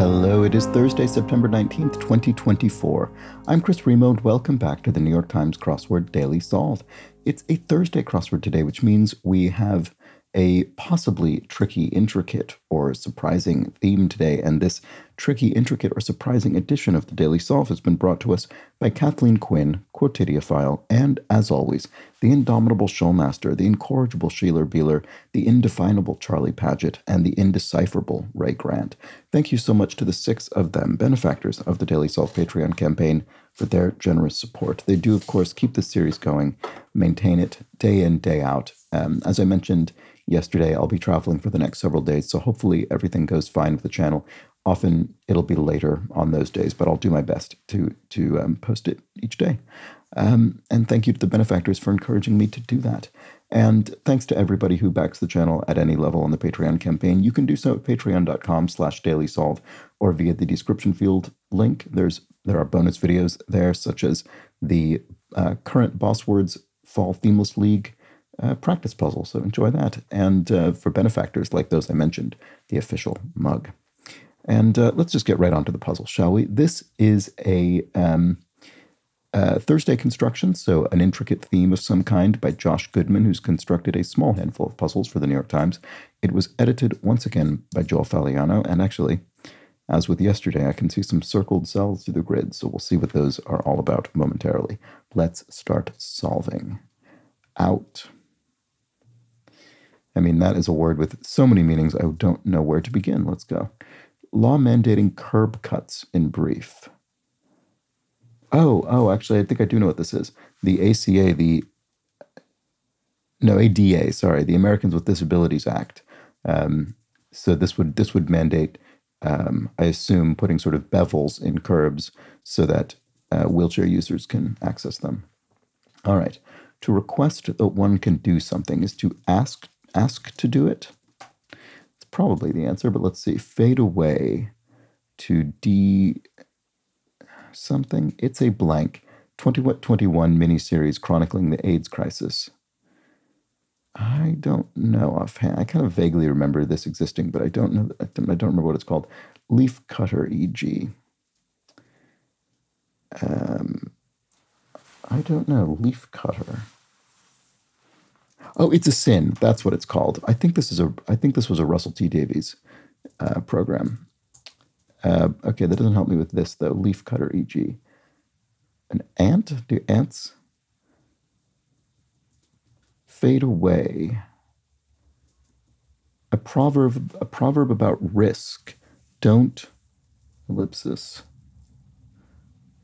Hello, it is Thursday, September 19th, 2024. I'm Chris Remo, and welcome back to the New York Times Crossword Daily Solve. It's a Thursday crossword today, which means we have a possibly tricky, intricate, or surprising theme today, and this tricky, intricate, or surprising edition of the Daily Solve has been brought to us by Kathleen Quinn, Quotidiophile, and, as always, the indomitable Showmaster, the incorrigible Sheeler Beeler, the indefinable Charlie Paget, and the indecipherable Ray Grant. Thank you so much to the 6 of them, benefactors of the Daily Solve Patreon campaign, for their generous support. They do, of course, keep this series going, maintain it day in, day out. As I mentioned yesterday, I'll be traveling for the next several days, so hopefully everything goes fine with the channel. Often it'll be later on those days, but I'll do my best to post it each day. And thank you to the benefactors for encouraging me to do that. And thanks to everybody who backs the channel at any level on the Patreon campaign. You can do so at patreon.com/dailysolve or via the description field link. There are bonus videos there, such as the current Boss Words Fall Themeless League practice puzzle, so enjoy that. And for benefactors like those I mentioned, the official mug. And let's just get right onto the puzzle, shall we? This is a Thursday construction, so an intricate theme of some kind by Josh Goodman, who's constructed a small handful of puzzles for the New York Times. It was edited once again by Joel Faliano, and actually, as with yesterday, I can see some circled cells through the grid, so we'll see what those are all about momentarily. Let's start solving. Out. I mean, that is a word with so many meanings, I don't know where to begin. Let's go. Law mandating curb cuts in brief. Oh, actually, I think I do know what this is. The ACA, ADA, sorry, the Americans with Disabilities Act. So this would mandate, I assume, putting sort of bevels in curbs so that wheelchair users can access them. All right. To request that one can do something is to ask to do it. It's probably the answer, but let's see. Fade away to something. It's a blank. 2021 miniseries chronicling the AIDS crisis. I don't know offhand. I kind of vaguely remember this existing, but I don't know. I don't remember what it's called. Leaf cutter, e.g. I don't know. Leaf cutter. Oh, it's a sin. That's what it's called. I think this was a Russell T Davies program. Okay, that doesn't help me with this though. Leaf cutter, e.g. An ant? Do ants fade away? A proverb about risk. Don't ellipsis.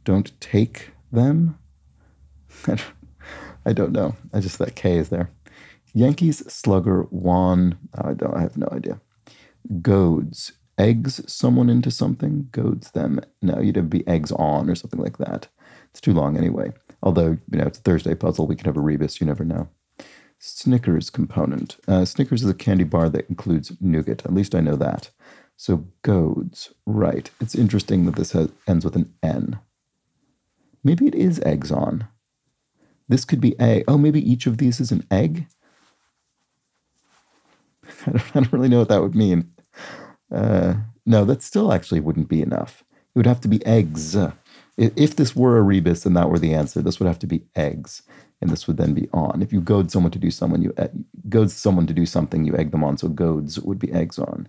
Don't take them. I don't know. That K is there. Yankees slugger Juan. I have no idea. Goads. Eggs someone into something. Goads them. No, you'd have to be eggs on or something like that. It's too long anyway. Although, it's a Thursday puzzle. We can have a rebus. You never know. Snickers component. Snickers is a candy bar that includes nougat. At least I know that. So goads. Right. It's interesting that this ends with an N. Maybe it is eggs on. This could be A. Oh, maybe each of these is an egg? I don't really know what that would mean. No, that still actually wouldn't be enough. It would have to be eggs. If this were a rebus and that were the answer, this would have to be eggs, and this would then be on. If you goad someone to do something, you egg them on, so goads would be eggs on.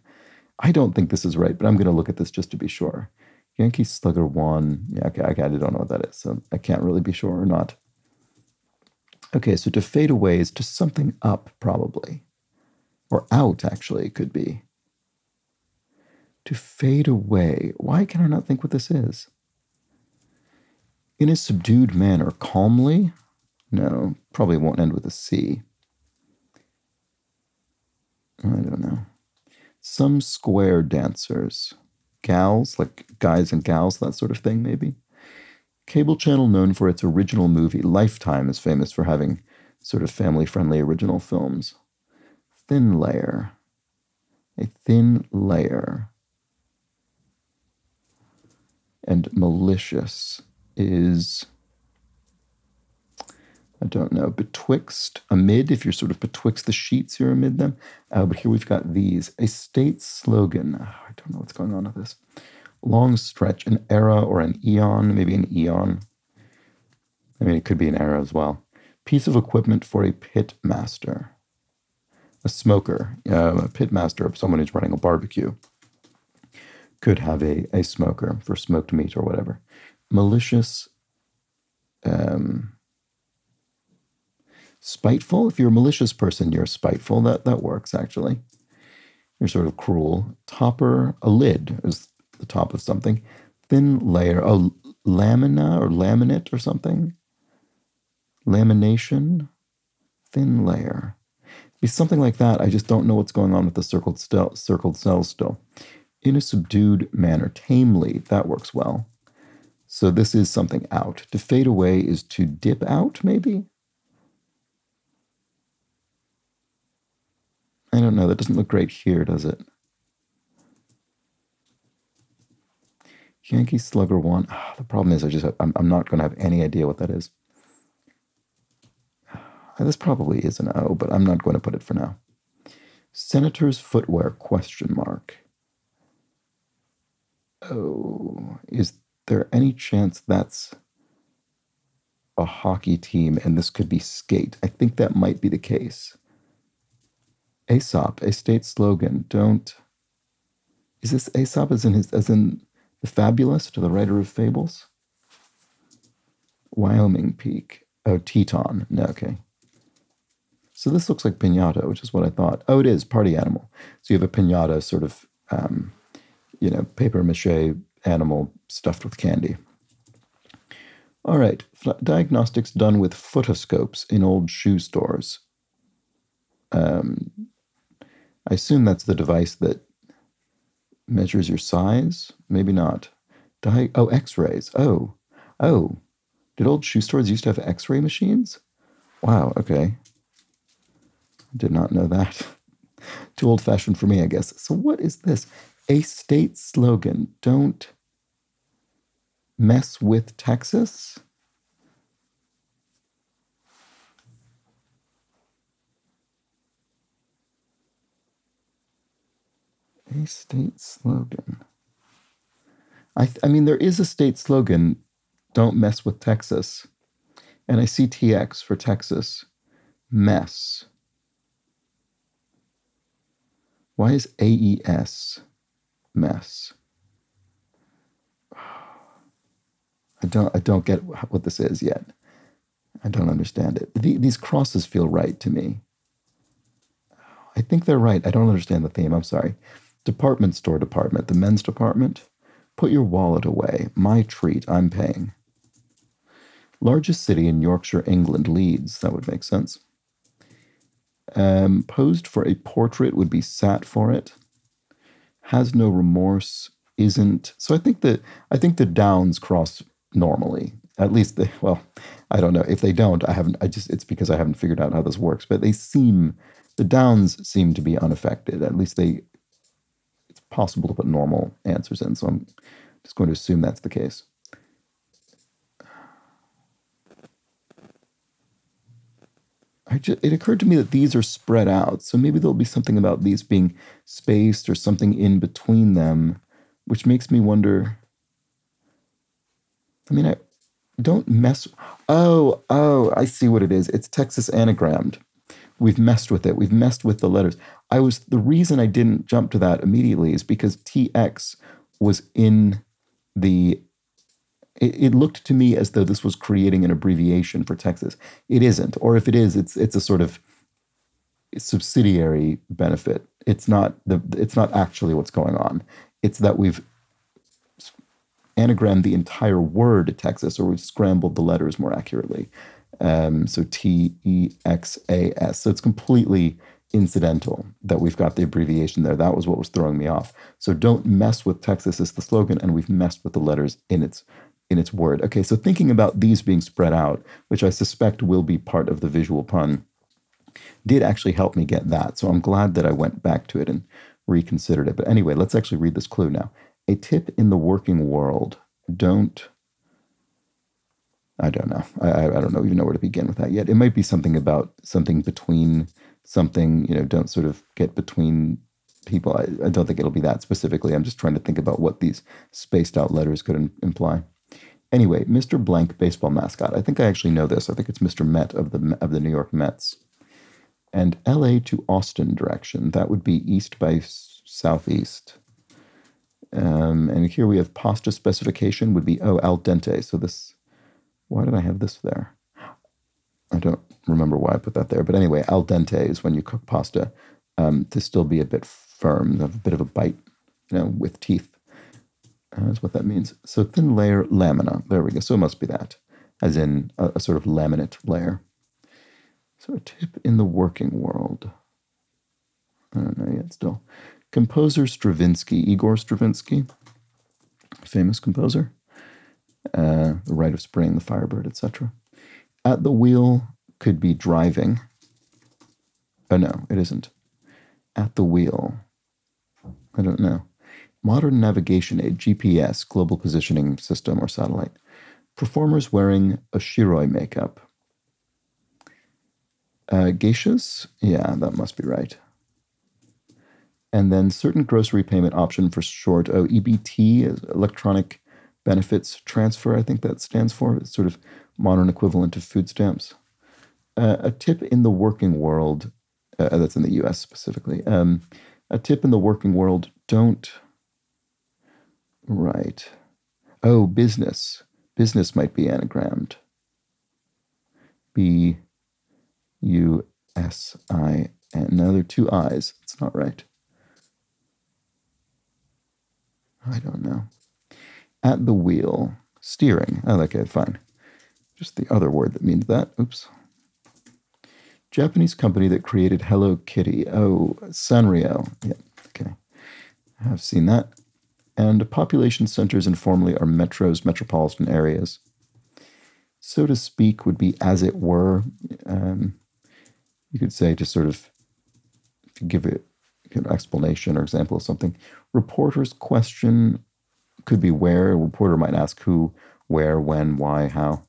I don't think this is right, but I'm going to look at this just to be sure. Yankee slugger one. Yeah, okay, I don't know what that is, so I can't really be sure or not. Okay, so to fade away is to something up, probably. Or out, actually, it could be. To fade away. Why can I not think what this is? In a subdued manner. Calmly? No, probably won't end with a C. I don't know. Some square dancers. Gals, like guys and gals, that sort of thing, maybe. Cable channel known for its original movie. Lifetime is famous for having sort of family-friendly original films. Thin layer. A thin layer. And malicious is, I don't know, betwixt, amid, if you're sort of betwixt the sheets, you're amid them. But here we've got these. A state slogan. Oh, I don't know what's going on with this. Long stretch, an era or an eon, maybe an eon. I mean, it could be an era as well. Piece of equipment for a pit master. A smoker, a pit master, someone who's running a barbecue, could have a smoker for smoked meat or whatever. Malicious, spiteful. If you're a malicious person, you're spiteful. That works, actually. You're sort of cruel. Topper, a lid is the top of something. Thin layer, oh, lamina or laminate or something. Lamination, thin layer. Be something like that. I just don't know what's going on with the circled cells still. In a subdued manner, tamely, that works well. So this is something out. To fade away is to dip out, maybe? I don't know. That doesn't look great here, does it? Yankee Slugger 1. Oh, the problem is I'm not going to have any idea what that is. This probably is an O, but I'm not going to put it for now. Senator's footwear, question mark. Oh, is there any chance that's a hockey team and this could be skate? I think that might be the case. Aesop, a state slogan. Don't. Is this Aesop as in the fabulist, the writer of fables? Wyoming Peak. Oh, Teton. No, okay. So this looks like piñata, which is what I thought. Oh, it is party animal. So you have a piñata, sort of, paper mache animal stuffed with candy. All right, diagnostics done with fotoscopes in old shoe stores. I assume that's the device that measures your size. Maybe not. X-rays. Oh. Did old shoe stores used to have X-ray machines? Wow. Okay. Did not know that. Too old-fashioned for me, I guess. So what is this? A state slogan. Don't mess with Texas? A state slogan. I mean, there is a state slogan, don't mess with Texas. And I see TX for Texas. Mess. Why is AES mess? I don't get what this is yet. I don't understand it. These crosses feel right to me. I think they're right. I don't understand the theme. I'm sorry. Department store department. The men's department. Put your wallet away. My treat. I'm paying. Largest city in Yorkshire, England. Leeds. That would make sense. Posed for a portrait would be sat for it. Has no remorse, isn't. So I think the downs cross normally. At least I don't know. If they don't, it's because I haven't figured out how this works. But the downs seem to be unaffected. At least it's possible to put normal answers in. So I'm just going to assume that's the case. It occurred to me that these are spread out, so maybe there'll be something about these being spaced or something in between them, which makes me wonder. I mean, I don't mess. Oh, I see what it is. It's Texas anagrammed. We've messed with it. We've messed with the letters. The reason I didn't jump to that immediately is because TX was in the. It looked to me as though this was creating an abbreviation for Texas. It isn't, or if it is, it's a sort of subsidiary benefit. It's not actually what's going on. It's that we've anagrammed the entire word Texas, or we've scrambled the letters more accurately. So TEXAS. So it's completely incidental that we've got the abbreviation there. That was what was throwing me off. So don't mess with Texas is the slogan, and we've messed with the letters in its word. Okay, so thinking about these being spread out, which I suspect will be part of the visual pun, did actually help me get that. So I'm glad that I went back to it and reconsidered it. But anyway, let's actually read this clue now. A tip in the working world. I don't know. I don't even know where to begin with that yet. It might be something about something between something, don't sort of get between people. I don't think it'll be that specifically. I'm just trying to think about what these spaced out letters could imply. Anyway, Mr. Blank baseball mascot. I think I actually know this. I think it's Mr. Met of the New York Mets. And LA to Austin direction. That would be east by southeast. And here we have pasta specification would be, al dente. So this, why did I have this there? I don't remember why I put that there. But anyway, al dente is when you cook pasta to still be a bit firm, have a bit of a bite, with teeth. That's what that means. So thin layer lamina. There we go. So it must be that, as in a sort of laminate layer. So a tip in the working world. I don't know yet still. Composer Stravinsky, Igor Stravinsky, famous composer. The Rite of Spring, The Firebird, etc. At the wheel could be driving. Oh no, it isn't. At the wheel. I don't know. Modern navigation aid, GPS, global positioning system or satellite. Performers wearing a shiroi makeup. Geishas? Yeah, that must be right. And then certain grocery payment option for short. Oh, EBT, electronic benefits transfer, I think that stands for. It's sort of modern equivalent of food stamps. A tip in the working world, that's in the US specifically. A tip in the working world, don't. Right. Oh, business. Business might be anagrammed. B-U-S-I-N. Now there are two I's. It's not right. I don't know. At the wheel. Steering. Oh, okay, fine. Just the other word that means that. Oops. Japanese company that created Hello Kitty. Oh, Sanrio. Yeah, okay. I've seen that. And population centers informally are metros, metropolitan areas. So to speak would be as it were. You could say to sort of, if you give it an explanation or example of something. Reporter's question could be where. A reporter might ask who, where, when, why, how.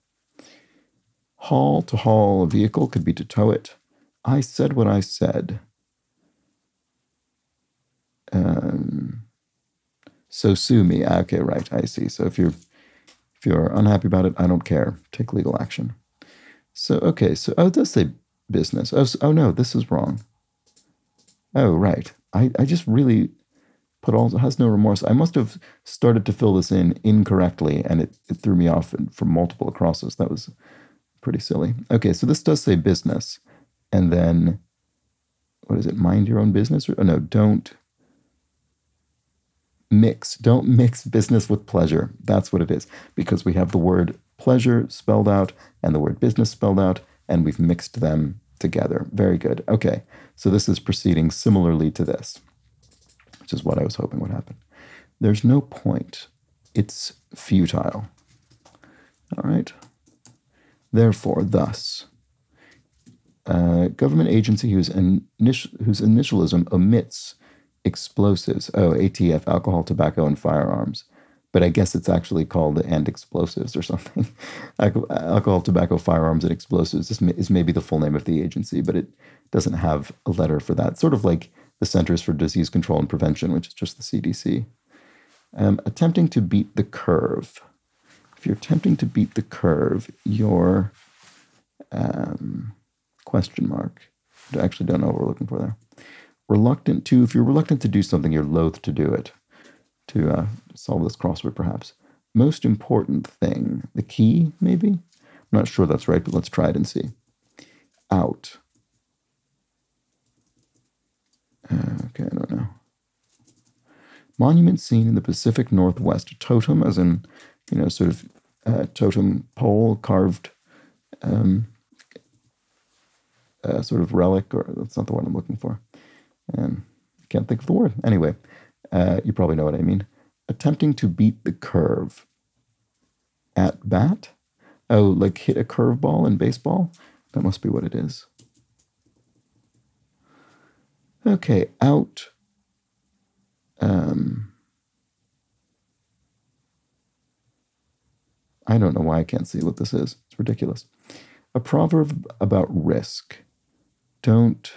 Haul, to haul a vehicle, could be to tow it. I said what I said. So sue me. Okay, right, I see. So if you're unhappy about it, I don't care. Take legal action. So, okay, so, it does say business. Oh no, this is wrong. Oh, right. I just really put has no remorse. I must have started to fill this in incorrectly, and it threw me off for multiple crosses. That was pretty silly. Okay, so this does say business. And then, what is it? Mind your own business? Or no, don't mix business with pleasure. That's what it is. Because we have the word pleasure spelled out and the word business spelled out, and we've mixed them together. Very good. Okay, so this is proceeding similarly to this, which is what I was hoping would happen. There's no point. It's futile. All right. Therefore, thus, government agency whose initialism omits explosives. Oh, ATF, alcohol, tobacco, and firearms. But I guess it's actually called and explosives or something. Alcohol, tobacco, firearms, and explosives is maybe the full name of the agency, but it doesn't have a letter for that. Sort of like the Centers for Disease Control and Prevention, which is just the CDC. Attempting to beat the curve. If you're attempting to beat the curve, you're question mark. I actually don't know what we're looking for there. Reluctant to, if you're reluctant to do something, you're loath to do it. To solve this crossword, perhaps. Most important thing. The key, maybe? I'm not sure that's right, but let's try it and see. Out. Okay, I don't know. Monument seen in the Pacific Northwest. Totem, as in, sort of totem pole, carved sort of relic, or that's not the word I'm looking for. I can't think of the word. Anyway, you probably know what I mean. Attempting to beat the curve. At bat? Oh, like hit a curveball in baseball? That must be what it is. Okay, out. I don't know why I can't see what this is. It's ridiculous. A proverb about risk. Don't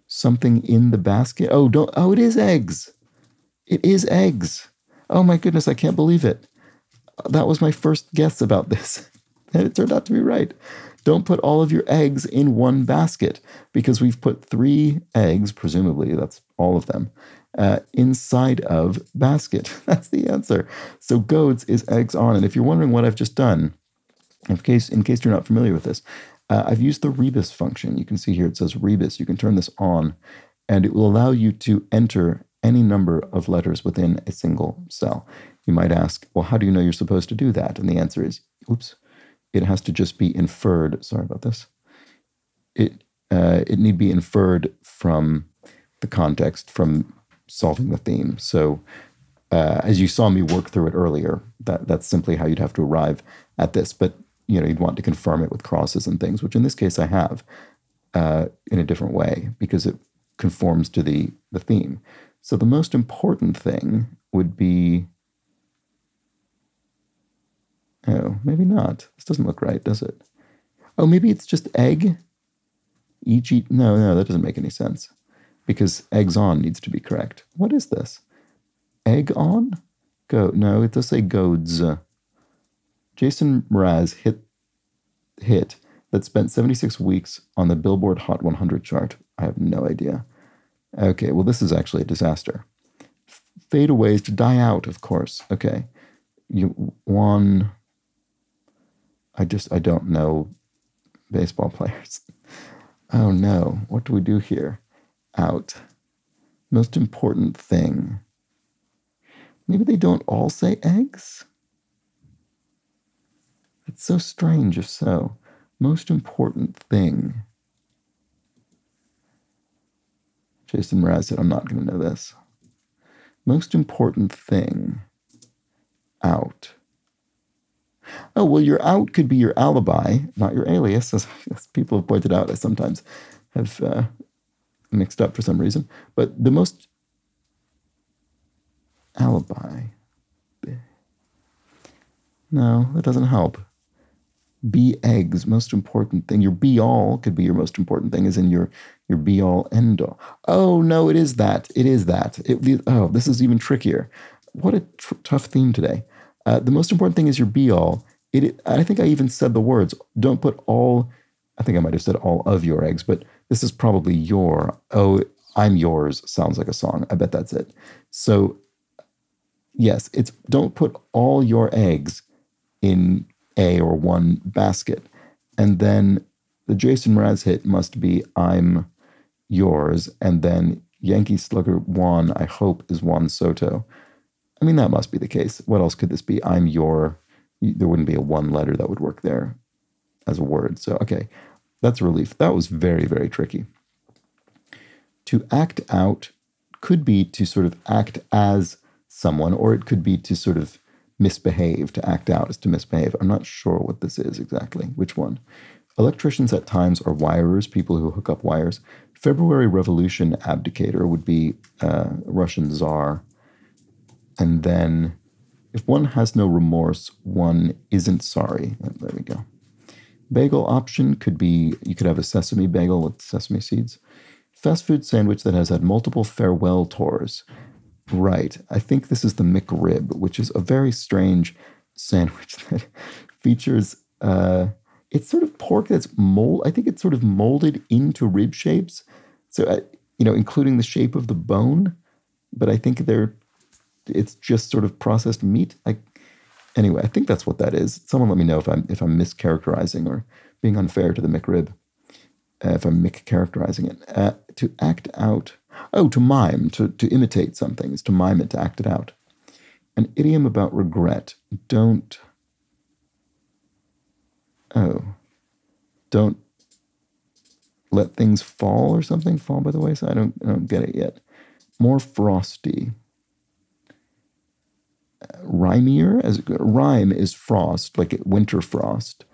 something in the basket. Oh, don't. Oh, it is eggs. It is eggs. Oh my goodness, I can't believe it. That was my first guess about this. And it turned out to be right. Don't put all of your eggs in one basket because we've put 3 eggs, presumably that's all of them, inside of basket. That's the answer. So goads is eggs on. And if you're wondering what I've just done, in case you're not familiar with this, I've used the rebus function. You can see here it says rebus. You can turn this on and it will allow you to enter any number of letters within a single cell. You might ask, well, how do you know you're supposed to do that? And the answer is, oops, it has to just be inferred. Sorry about this. It need be inferred from the context, from solving the theme. So as you saw me work through it earlier, that's simply how you'd have to arrive at this. But you'd want to confirm it with crosses and things, which in this case I have in a different way because it conforms to the theme. So the most important thing would be, oh, maybe not. This doesn't look right, does it? Oh, maybe it's just egg. No, that doesn't make any sense because eggs on needs to be correct. What is this? Egg on? No, it does say goads. Jason Mraz hit that spent 76 weeks on the Billboard Hot 100 chart. I have no idea. Okay, well, this is actually a disaster. Fade away is to die out, of course. Okay. I don't know baseball players. Oh no, what do we do here? Out. Most important thing. Maybe they don't all say eggs? It's so strange if so. Most important thing. Jason Mraz said, I'm not going to know this. Most important thing. Out. Oh, well, your out could be your alibi, not your alias, as people have pointed out. I sometimes have mixed up for some reason. But the most alibi. No, that doesn't help. Be eggs, most important thing. Your be all could be your most important thing, as in your be all end all. Oh no, it is that. It is that. This is even trickier. What a tough theme today. The most important thing is your be all. I think I even said the words. Don't put all. I think I might have said all of your eggs, but this is probably your. Oh, I'm yours. Sounds like a song. I bet that's it. So yes, it's don't put all your eggs in a or one basket. And then the Jason Mraz hit must be I'm yours. And then Yankee Slugger Juan, I hope, is Juan Soto. I mean, that must be the case. What else could this be? I'm your. There wouldn't be a one letter that would work there as a word. So, okay, that's a relief. That was very, very tricky. To act out could be to sort of act as someone, or it could be to sort of misbehave. To act out is to misbehave. I'm not sure what this is exactly. Which one? Electricians at times are wirers, people who hook up wires. February Revolution abdicator would be Russian czar. And then if one has no remorse, one isn't sorry. There we go. Bagel option could be, you could have a sesame bagel with sesame seeds. Fast food sandwich that has had multiple farewell tours. Right. I think this is the McRib, which is a very strange sandwich that features, it's sort of pork that's I think it's sort of molded into rib shapes. So, including the shape of the bone, but I think it's just sort of processed meat. Anyway, I think that's what that is. Someone let me know if I'm mischaracterizing or being unfair to the McRib, if I'm mischaracterizing it. To act out. Oh, to mime, to imitate something is to mime it, to act it out. An idiom about regret. Don't let things fall or something. Fall by the wayside. I don't get it yet. More frosty. Rhymier, rhyme is frost, like winter frost.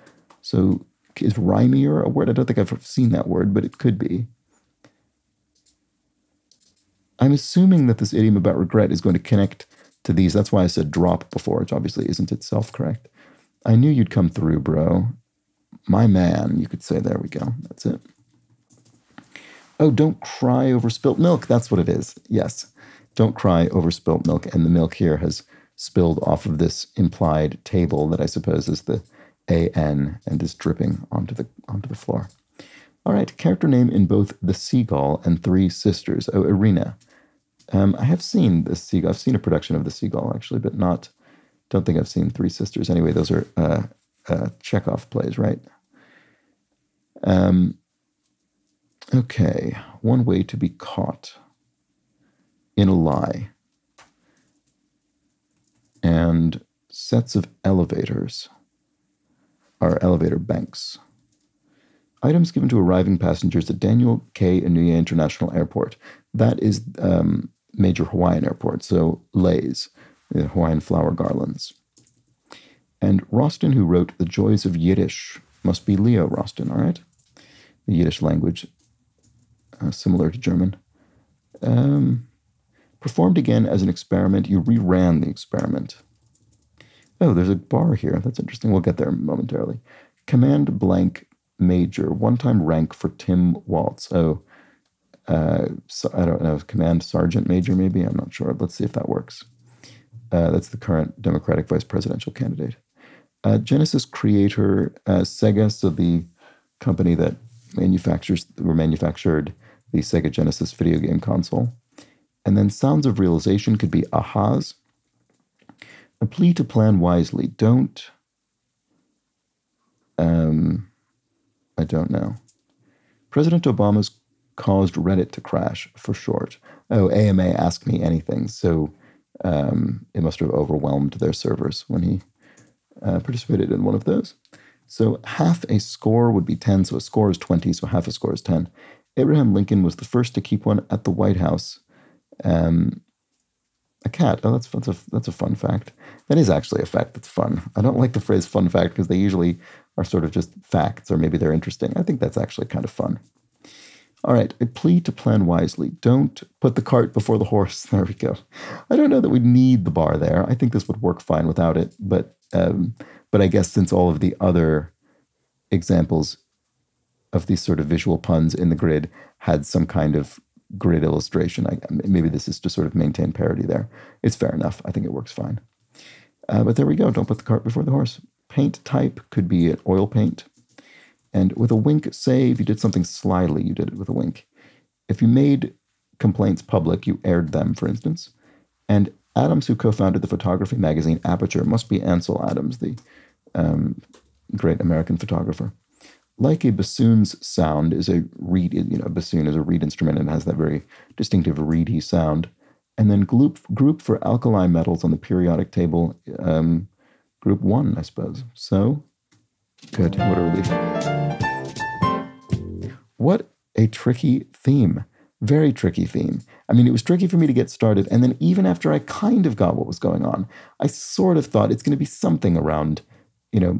So is rhymier a word? I don't think I've seen that word, but it could be. I'm assuming that this idiom about regret is going to connect to these. That's why I said drop before, which obviously isn't itself correct. I knew you'd come through, bro. My man, you could say. There we go. That's it. Oh, don't cry over spilt milk. That's what it is. Yes. Don't cry over spilt milk. And the milk here has spilled off of this implied table that I suppose is the AN and is dripping onto the floor. All right, character name in both The Seagull and Three Sisters. Oh, Irina. I have seen The Seagull. I've seen a production of The Seagull, actually, but don't think I've seen Three Sisters. Anyway, those are Chekhov plays, right? Okay, one way to be caught in a lie. And sets of elevators are elevator banks. Items given to arriving passengers at Daniel K. Inouye International Airport. That is major Hawaiian airport, so leis, the Hawaiian flower garlands. And Rostin, who wrote The Joys of Yiddish, must be Leo Rostin, all right? The Yiddish language, similar to German. Performed again as an experiment. You reran the experiment. Oh, there's a bar here. That's interesting. We'll get there momentarily. Command blank major. One-time rank for Tim Waltz. Oh, so, I don't know. Command sergeant major, maybe? I'm not sure. Let's see if that works. That's the current Democratic vice presidential candidate. Genesis creator, Sega, so the company that manufactured the Sega Genesis video game console. And then sounds of realization could be ahas. A plea to plan wisely. Don't. I don't know. President Obama's caused Reddit to crash, for short. Oh, AMA Ask Me Anything. So it must have overwhelmed their servers when he participated in one of those. So half a score would be 10. So a score is 20. So half a score is 10. Abraham Lincoln was the first to keep one at the White House. A cat. Oh, that's a fun fact. That is actually a fact that's fun. I don't like the phrase fun fact because they usually are sort of just facts, or maybe they're interesting. I think that's actually kind of fun. All right, a plea to plan wisely. Don't put the cart before the horse. There we go. I don't know that we need the bar there. I think this would work fine without it, but I guess since all of the other examples of these sort of visual puns in the grid had some kind of grid illustration, maybe this is to sort of maintain parity there. It's fair enough. I think it works fine. But there we go. Don't put the cart before the horse. Paint type could be an oil paint. And with a wink, say if you did something slyly, you did it with a wink. If you made complaints public, you aired them, for instance. And Adams, who co-founded the photography magazine Aperture, must be Ansel Adams, the great American photographer. Like a bassoon's sound is a reed, a bassoon is a reed instrument and has that very distinctive reedy sound. And then group for alkali metals on the periodic table, group 1, I suppose. So, good. What a relief. What a tricky theme. Very tricky theme. I mean, it was tricky for me to get started. And then even after I kind of got what was going on, I sort of thought it's going to be something around,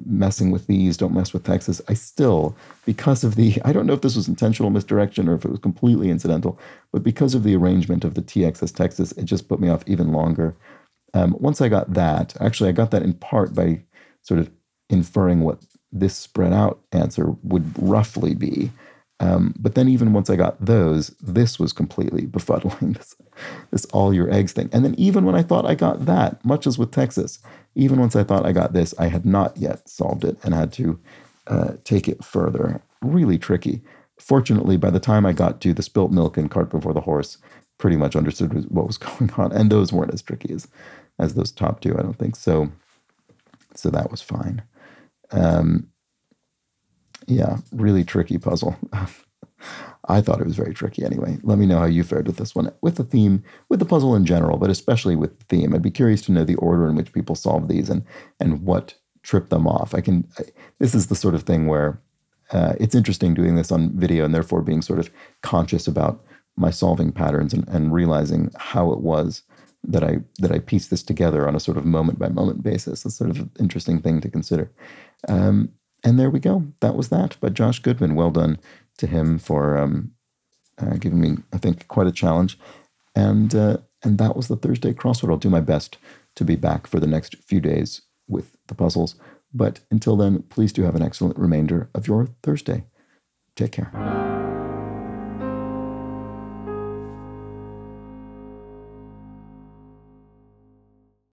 messing with these, don't mess with Texas. I still, because of I don't know if this was intentional misdirection or if it was completely incidental, but because of the arrangement of the TXS Texas, it just put me off even longer. Once I got that, actually I got that in part by sort of inferring what this spread out answer would roughly be. But then even once I got those, this was completely befuddling, this all your eggs thing. And then even when I thought I got that, much as with Texas, even once I thought I got this, I had not yet solved it and had to take it further. Really tricky. Fortunately, by the time I got to the spilt milk and cart before the horse, pretty much understood what was going on. And those weren't as tricky as those top two, I don't think. So that was fine. Yeah, really tricky puzzle. I thought it was very tricky anyway. Let me know how you fared with this one, with the theme, with the puzzle in general, but especially with the theme. I'd be curious to know the order in which people solve these and what tripped them off. This is the sort of thing where it's interesting doing this on video and therefore being sort of conscious about my solving patterns and realizing how it was that I pieced this together on a sort of moment by moment basis. It's sort of an interesting thing to consider. And there we go. That was that by Josh Goodman. Well done to him for giving me, I think, quite a challenge. And that was the Thursday Crossword. I'll do my best to be back for the next few days with the puzzles. But until then, please do have an excellent remainder of your Thursday. Take care.